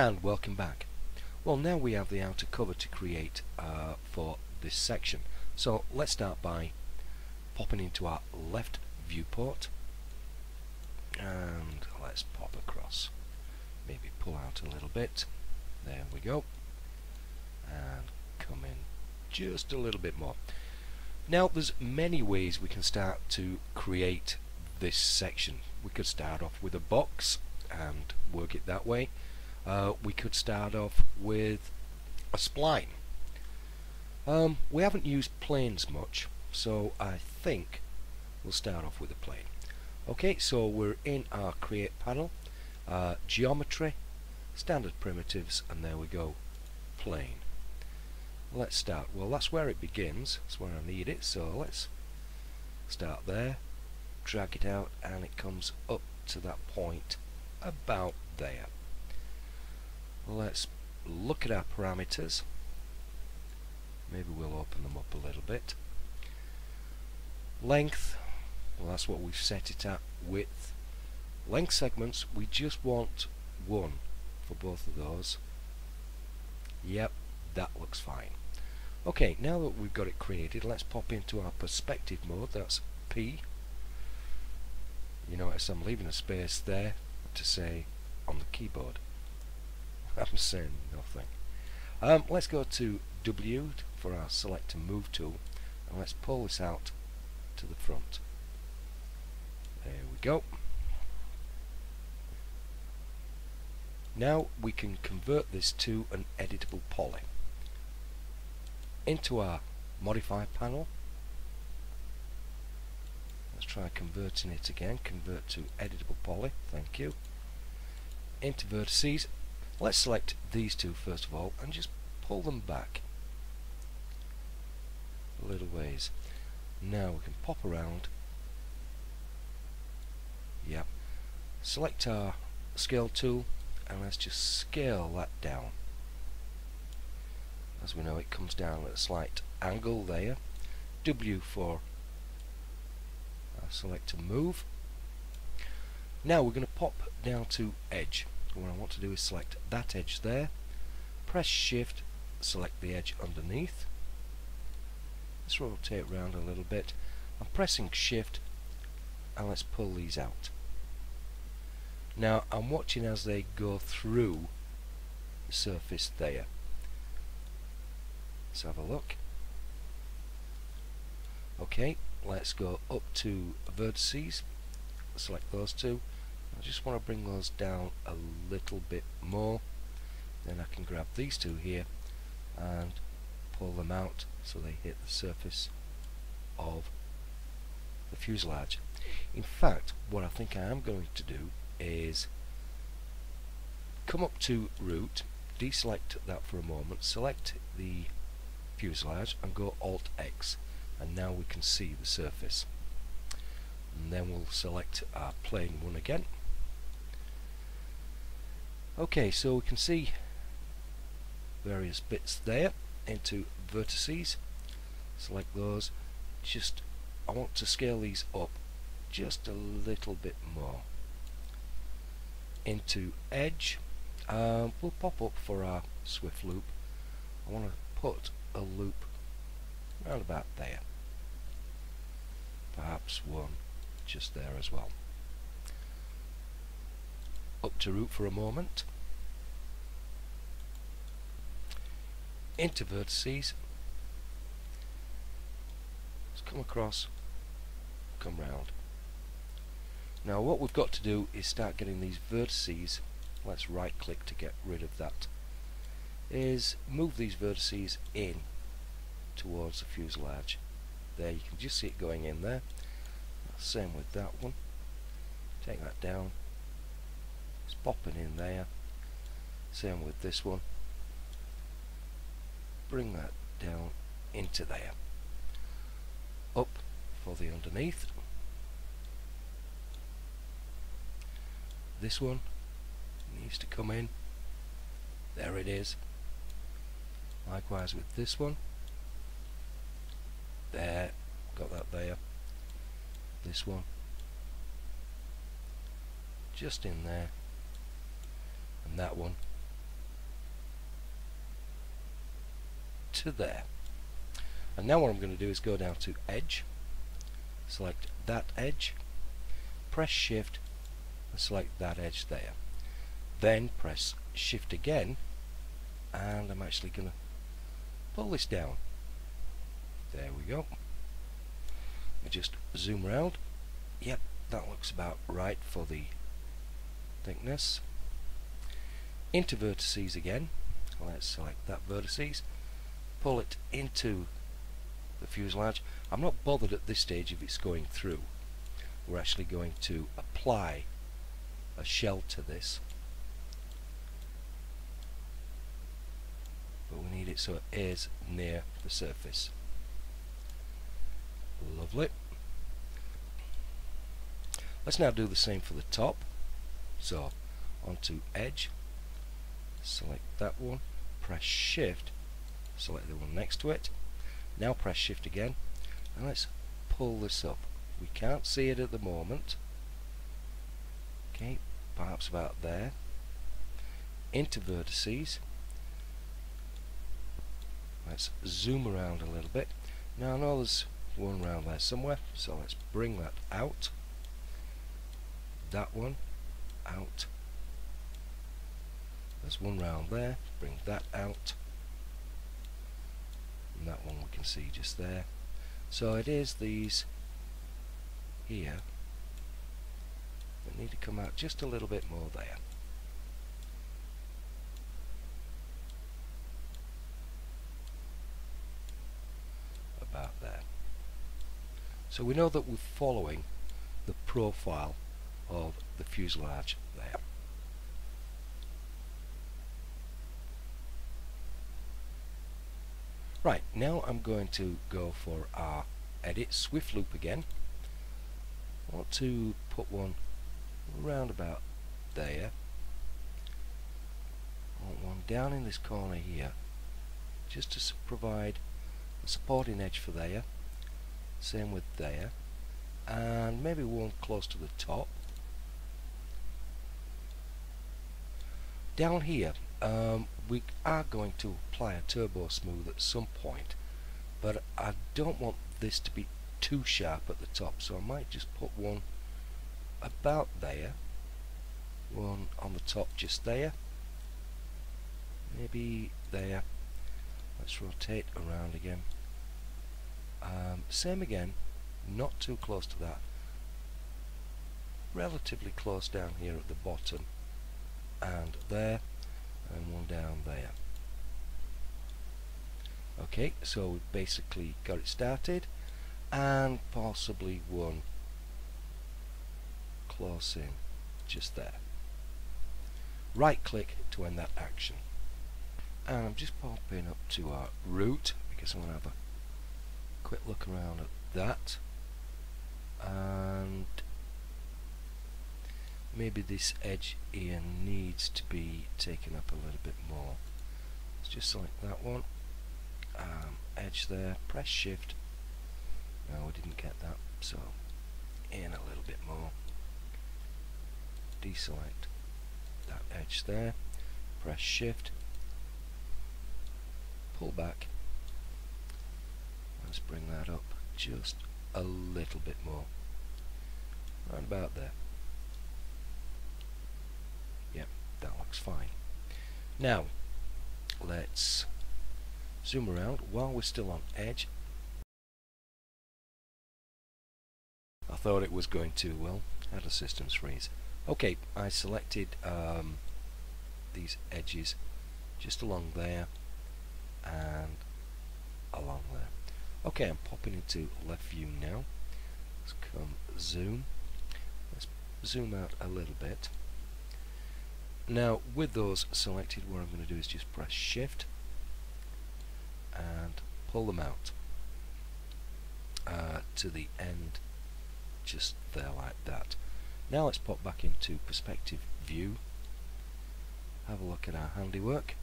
And welcome back. Well, now we have the outer cover to create for this section. So let's start by popping into our left viewport and let's pop across. Maybe pull out a little bit. There we go. And come in just a little bit more. Now there's many ways we can start to create this section. We could start off with a box and work it that way. We could start off with a spline. We haven't used planes much, so I think we'll start off with a plane. Okay, so we're in our create panel, geometry, standard primitives, and there we go, plane. Let's start. Well, that's where it begins. That's where I need it, so let's start there, drag it out, and it comes up to that point about there. Let's look at our parameters. Maybe we'll open them up a little bit. Length, well, that's what we've set it at. Width, length segments, we just want one for both of those. Yep, that looks fine. Okay, now that we've got it created, let's pop into our perspective mode. That's P. You notice I'm leaving a space there to say on the keyboard. I'm saying nothing. Let's go to W for our select and move tool, and let's pull this out to the front. There we go. Now we can convert this to an editable poly. Into our modify panel, let's try converting it again. Convert to editable poly, thank you. Into vertices, let's select these two first of all and just pull them back a little ways. Now we can pop around. Yep. Select our scale tool and let's just scale that down. As we know, it comes down at a slight angle there. W for select and move. Now we're going to pop down to edge. What I want to do is select that edge there, press shift, select the edge underneath. Let's rotate around a little bit. I'm pressing shift and let's pull these out. Now I'm watching as they go through the surface there. Let's have a look. Okay, let's go up to vertices, select those two. I just want to bring those down a little bit more. Then I can grab these two here and pull them out so they hit the surface of the fuselage. In fact, what I think I am going to do is come up to root, deselect that for a moment, select the fuselage and go Alt X, and now we can see the surface. And then we'll select our plane one again. Okay, so we can see various bits there. Into vertices, select those. Just, I want to scale these up just a little bit more. Into edge, we'll pop up for our swift loop. I want to put a loop around about there. Perhaps one just there as well. Up to root for a moment. Into vertices. Let's come across, come round. Now what we've got to do is start getting these vertices. Let's right click to get rid of that. Is move these vertices in towards the fuselage. There, you can just see it going in there. Same with that one. Take that down. It's popping in there. Same with this one. Bring that down into there. Up for the underneath. This one needs to come in. There it is. Likewise with this one. There, got that there. This one. Just in there. And that one to there. And now what I'm going to do is go down to Edge, select that edge, press Shift and select that edge there. Then press Shift again, and I'm actually going to pull this down. There we go. I just zoom around. Yep, that looks about right for the thickness. Into vertices again. Let's select that vertices, pull it into the fuselage. I'm not bothered at this stage if it's going through. We're actually going to apply a shell to this, but we need it so it is near the surface. Lovely. Let's now do the same for the top. So onto Edge, select that one, press Shift, select the one next to it. Now press Shift again, and let's pull this up. We can't see it at the moment. Okay, perhaps about there. Into vertices. Let's zoom around a little bit. Now I know there's one around there somewhere, so let's bring that out. That one out. There's one round there, bring that out, and that one we can see just there. So it is these here that need to come out just a little bit more there. About there. So we know that we're following the profile of the fuselage there. Right, now I'm going to go for our edit swift loop again. I want to put one around about there. I want one down in this corner here, just to provide a supporting edge for there. Same with there, and maybe one close to the top. Down here, we are going to apply a turbo smooth at some point, but I don't want this to be too sharp at the top, so I might just put one about there, one on the top just there, maybe there. Let's rotate around again. Same again, not too close to that, relatively close down here at the bottom, and there, and one down there. Okay, so we've basically got it started, and possibly one close in just there. Right click to end that action, and I'm just popping up to our root because I want to have a quick look around at that, and maybe this edge here needs to be taken up a little bit more. Let's just select that one, edge there, press Shift. No, we didn't get that, so in a little bit more. Deselect that edge there, press Shift, pull back. Let's bring that up just a little bit more, right about there. Yep, that looks fine. Now let's zoom around while we're still on Edge. I thought it was going too well, had a systems freeze. Okay, I selected these edges just along there and along there. Okay, I'm popping into left view now. Let's come zoom. Let's zoom out a little bit. Now with those selected, what I'm going to do is just press Shift and pull them out to the end just there like that. Now let's pop back into perspective view, have a look at our handiwork.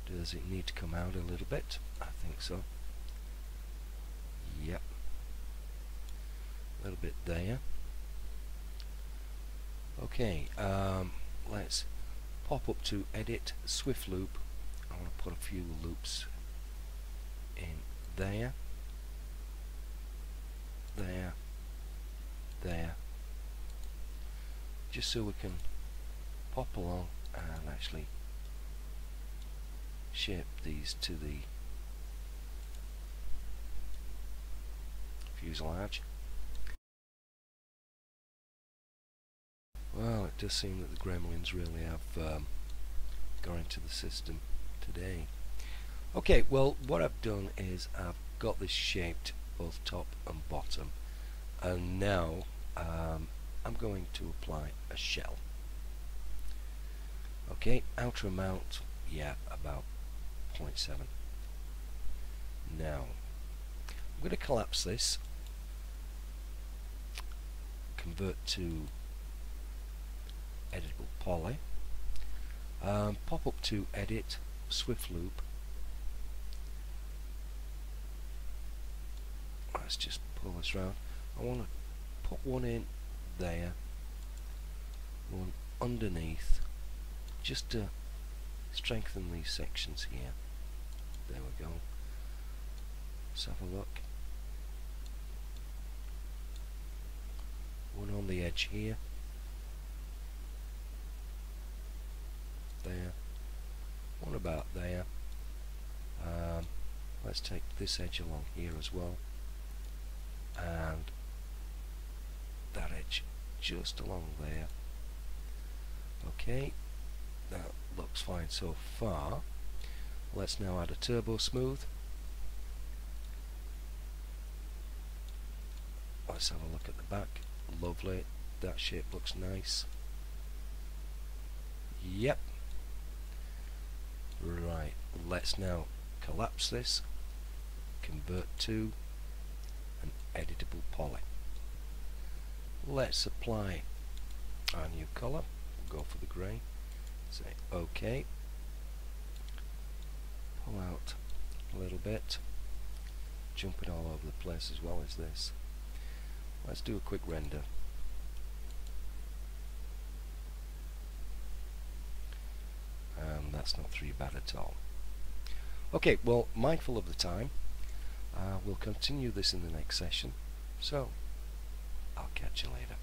Does it need to come out a little bit? I think so. Yep, a little bit there. Okay, let's pop up to edit swift loop, and want to put a few loops in there, there, there, just so we can pop along and actually shape these to the fuselage. Well, it does seem that the gremlins really have gone into the system today. Okay, well, what I've done is I've got this shaped both top and bottom, and now I'm going to apply a shell. Okay, outer amount, yeah, about 0.7. Now I'm going to collapse this, convert to editable poly, pop up to edit, swift loop. Let's just pull this round. I want to put one in there, one underneath, just to strengthen these sections here. There we go. Let's have a look. One on the edge here. There. One about there. Let's take this edge along here as well. And that edge just along there. Okay, that looks fine so far. Let's now add a turbo smooth. Let's have a look at the back. Lovely, that shape looks nice. Yep. Right, let's now collapse this, convert to an editable poly. Let's apply our new colour. We'll go for the grey. Say OK. Pull out a little bit. Jumping all over the place as well as this. Let's do a quick render. And that's not too bad at all. Okay, well, mindful of the time, we'll continue this in the next session. So, I'll catch you later.